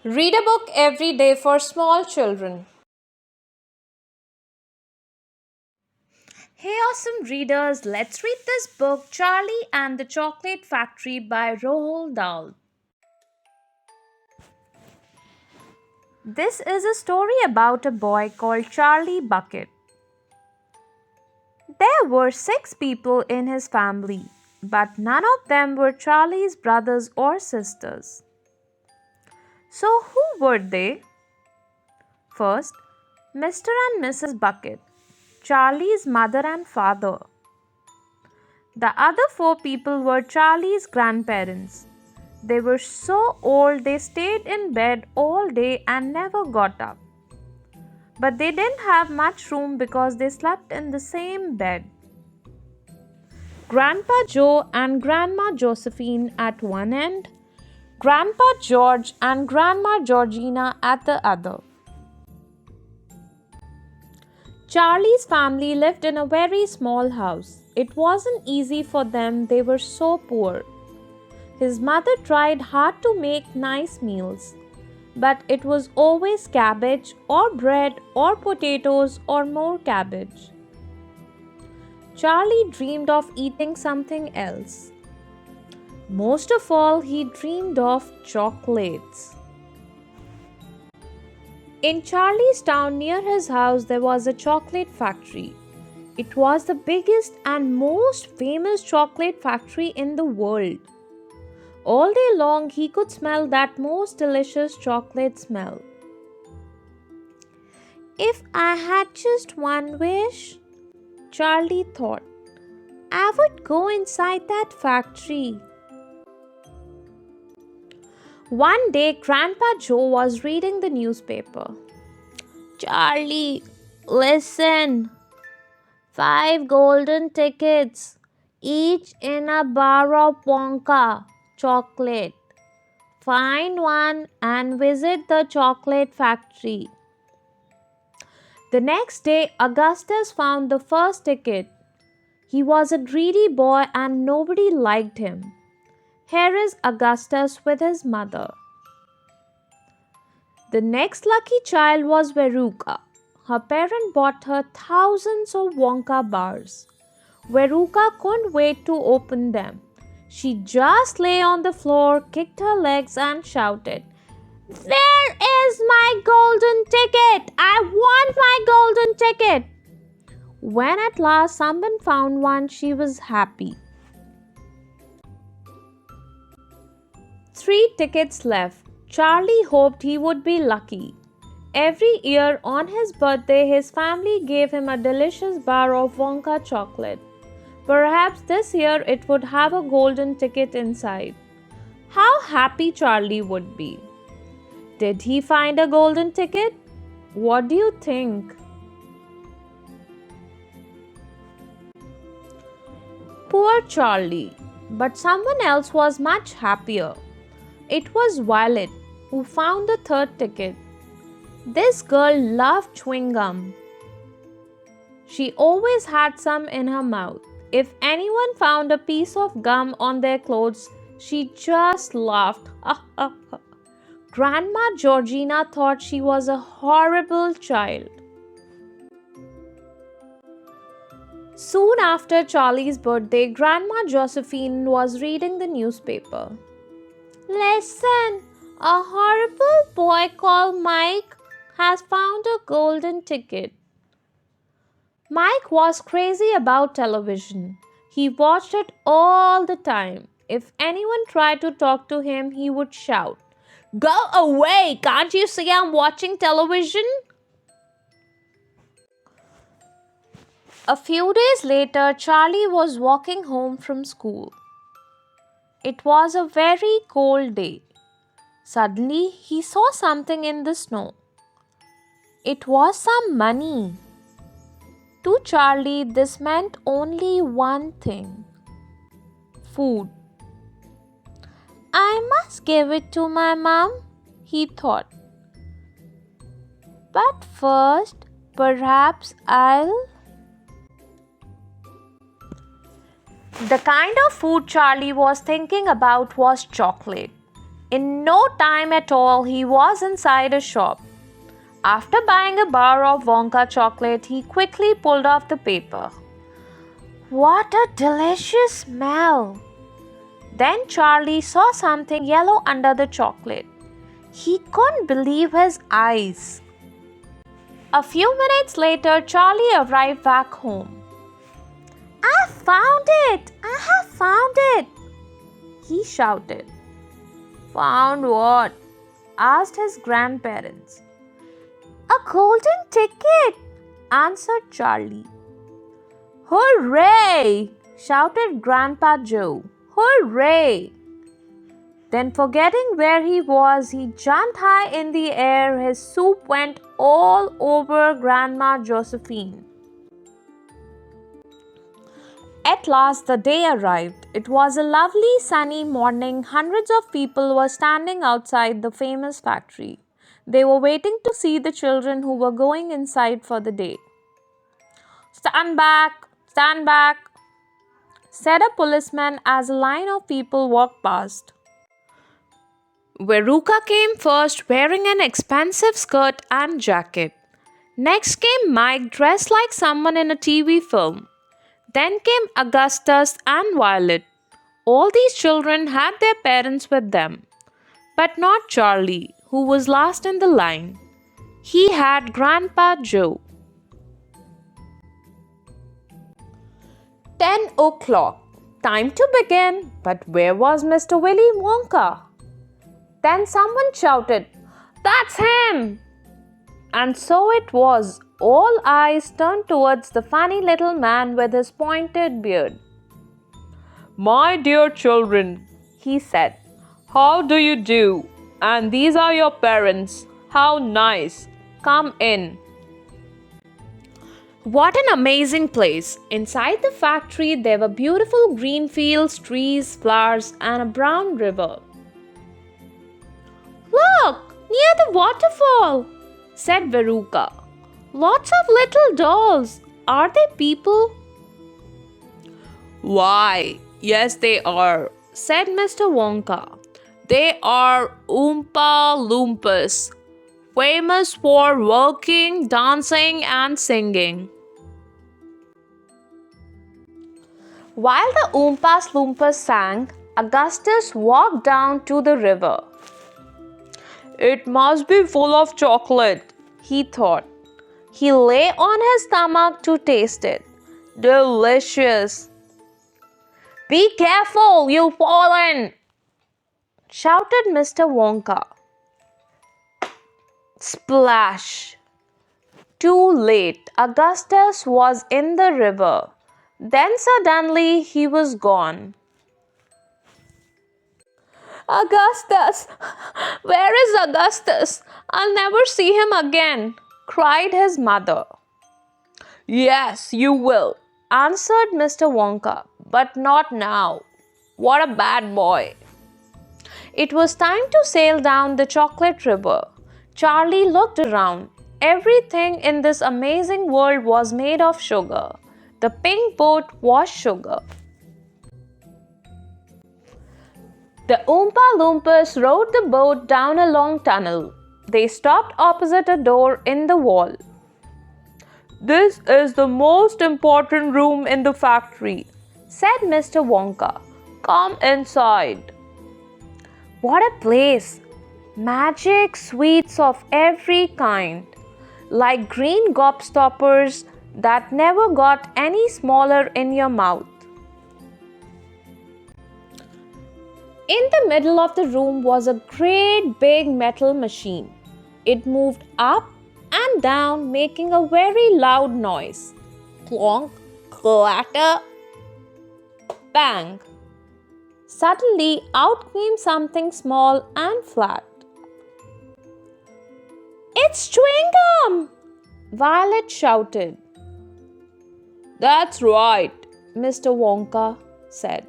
Read a book every day for small children. Hey, awesome readers, let's read this book, Charlie and the Chocolate Factory by Roald Dahl. This is a story about a boy called Charlie Bucket. There were 6 people in his family, but none of them were Charlie's brothers or sisters. So, who were they? First, Mr. and Mrs. Bucket, Charlie's mother and father. The other 4 people were Charlie's grandparents. They were so old they stayed in bed all day and never got up. But they didn't have much room because they slept in the same bed. Grandpa Joe and Grandma Josephine at one end, Grandpa George and Grandma Georgina at the other. Charlie's family lived in a very small house. It wasn't easy for them, they were so poor. His mother tried hard to make nice meals, but it was always cabbage or bread or potatoes or more cabbage. Charlie dreamed of eating something else. Most of all, he dreamed of chocolates. In Charlie's town near his house, there was a chocolate factory. It was the biggest and most famous chocolate factory in the world. All day long, he could smell that most delicious chocolate smell. If I had just one wish, Charlie thought, I would go inside that factory. One day, Grandpa Joe was reading the newspaper. Charlie, listen. 5 golden tickets, each in a bar of Wonka chocolate. Find one and visit the chocolate factory. The next day, Augustus found the first ticket. He was a greedy boy and nobody liked him. Here is Augustus with his mother. The next lucky child was Veruca. Her parent bought her thousands of Wonka bars. Veruca couldn't wait to open them. She just lay on the floor, kicked her legs and shouted, Where is my golden ticket? I want my golden ticket. When at last someone found one, she was happy. 3 tickets left. Charlie hoped he would be lucky. Every year on his birthday, his family gave him a delicious bar of Wonka chocolate. Perhaps this year it would have a golden ticket inside. How happy Charlie would be. Did he find a golden ticket? What do you think? Poor Charlie, but someone else was much happier. It was Violet who found the 3rd ticket. This girl loved chewing gum. She always had some in her mouth. If anyone found a piece of gum on their clothes, she just laughed. Grandma Georgina thought she was a horrible child. Soon after Charlie's birthday, Grandma Josephine was reading the newspaper. Listen, a horrible boy called Mike has found a golden ticket. Mike was crazy about television. He watched it all the time. If anyone tried to talk to him, he would shout, Go away! Can't you see I'm watching television? A few days later, Charlie was walking home from school. It was a very cold day. Suddenly, he saw something in the snow. It was some money. To Charlie, this meant only one thing: food. I must give it to my mom, he thought. But first, perhaps The kind of food Charlie was thinking about was chocolate. In no time at all, he was inside a shop. After buying a bar of Wonka chocolate, he quickly pulled off the paper. What a delicious smell! Then Charlie saw something yellow under the chocolate. He couldn't believe his eyes. A few minutes later, Charlie arrived back home. I found it! I have found it! He shouted. Found what? Asked his grandparents. A golden ticket, answered Charlie. Hooray! Shouted Grandpa Joe. Hooray! Then, forgetting where he was, he jumped high in the air. His soup went all over Grandma Josephine. At last the day arrived. It was a lovely sunny morning. Hundreds of people were standing outside the famous factory. They were waiting to see the children who were going inside for the day. Stand back, said a policeman as a line of people walked past. Veruca came first, wearing an expensive skirt and jacket. Next came Mike, dressed like someone in a TV film. Then came Augustus and Violet. All these children had their parents with them, but not Charlie, who was last in the line. He had Grandpa Joe. 10 o'clock. Time to begin. But where was Mr. Willy Wonka? Then someone shouted, That's him! And so it was. All eyes turned towards the funny little man with his pointed beard. My dear children, he said, how do you do? And these are your parents. How nice. Come in. What an amazing place. Inside the factory, there were beautiful green fields, trees, flowers, and a brown river. Look, near the waterfall, said Veruca. Lots of little dolls. Are they people? Why, yes they are, said Mr. Wonka. They are Oompa Loompas, famous for working, dancing and singing. While the Oompa Loompas sang, Augustus walked down to the river. It must be full of chocolate, he thought. He lay on his stomach to taste it. Delicious. Be careful, you'll fall in, shouted Mr. Wonka. Splash. Too late. Augustus was in the river. Then suddenly he was gone. Augustus! Where is Augustus? I'll never see him again, cried his mother. Yes, you will, answered Mr. Wonka, but not now. What a bad boy. It was time to sail down the chocolate river. Charlie looked around. Everything in this amazing world was made of sugar. The pink boat was sugar. The Oompa Loompas rowed the boat down a long tunnel. They stopped opposite a door in the wall. This is the most important room in the factory, said Mr. Wonka. Come inside. What a place! Magic sweets of every kind, like green gobstoppers that never got any smaller in your mouth. In the middle of the room was a great big metal machine. It moved up and down, making a very loud noise. Clonk, clatter, bang. Suddenly, out came something small and flat. It's chewing gum! Violet shouted. That's right, Mr. Wonka said.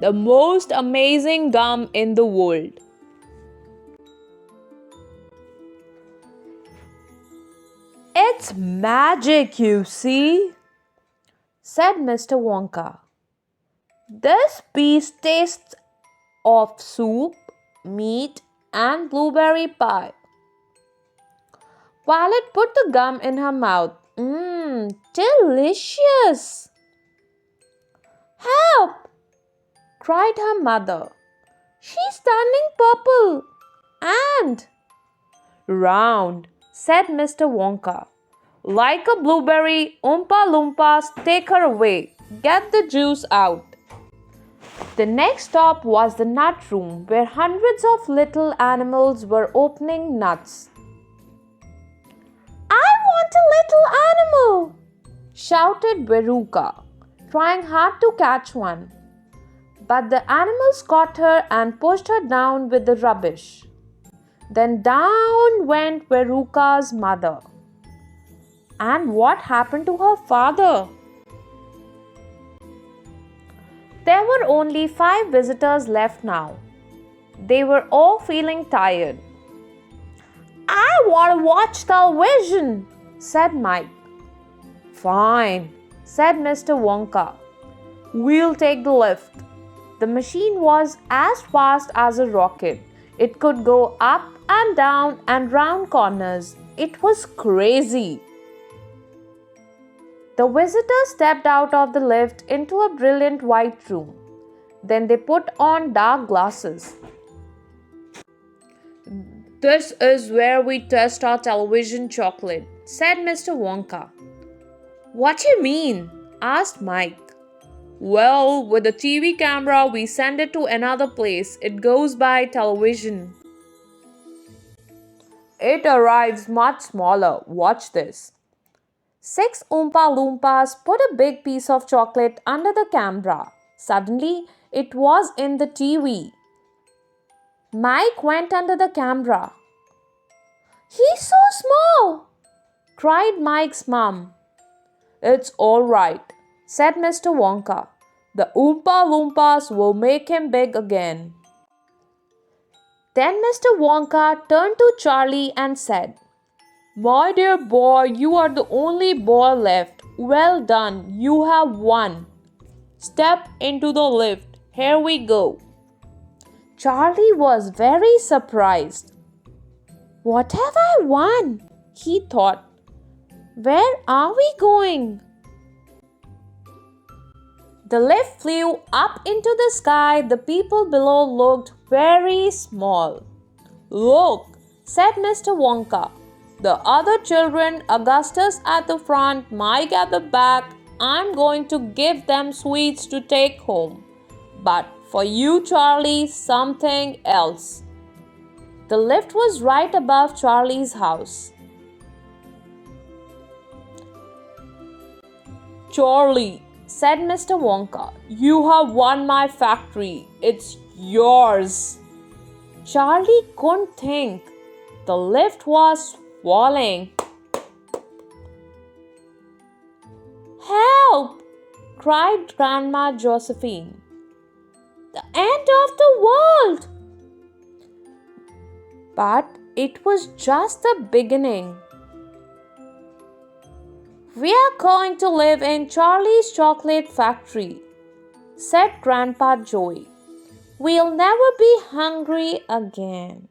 The most amazing gum in the world. It's magic, you see, said Mr. Wonka. This piece tastes of soup, meat, and blueberry pie. Violet put the gum in her mouth. Delicious! Help! Cried her mother. She's turning purple and round, said Mr. Wonka. Like a blueberry, Oompa Loompas, take her away. Get the juice out. The next stop was the nut room, where hundreds of little animals were opening nuts. I want a little animal, shouted Veruca, trying hard to catch one. But the animals caught her and pushed her down with the rubbish. Then down went Veruca's mother. And what happened to her father? There were only 5 visitors left now. They were all feeling tired. I want to watch television, said Mike. Fine, said Mr. Wonka. We'll take the lift. The machine was as fast as a rocket. It could go up and down and round corners. It was crazy. The visitors stepped out of the lift into a brilliant white room. Then they put on dark glasses. This is where we test our television chocolate, said Mr. Wonka. What do you mean? Asked Mike. Well, with the TV camera, we send it to another place. It goes by television. It arrives much smaller. Watch this. 6 Oompa Loompas put a big piece of chocolate under the camera. Suddenly, it was in the TV. Mike went under the camera. He's so small, cried Mike's mom. It's all right, said Mr. Wonka. The Oompa Loompas will make him big again. Then Mr. Wonka turned to Charlie and said, My dear boy, you are the only boy left. Well done, you have won. Step into the lift. Here we go. Charlie was very surprised. What have I won? He thought. Where are we going? The lift flew up into the sky. The people below looked very small. Look, said Mr. Wonka. The other children, Augustus at the front, Mike at the back, I'm going to give them sweets to take home. But for you, Charlie, something else. The lift was right above Charlie's house. Charlie, said Mr. Wonka, you have won my factory. It's yours. Charlie couldn't think. The lift was falling. Help! Cried Grandma Josephine. The end of the world! But it was just the beginning. We are going to live in Charlie's chocolate factory, said Grandpa Joey. We'll never be hungry again.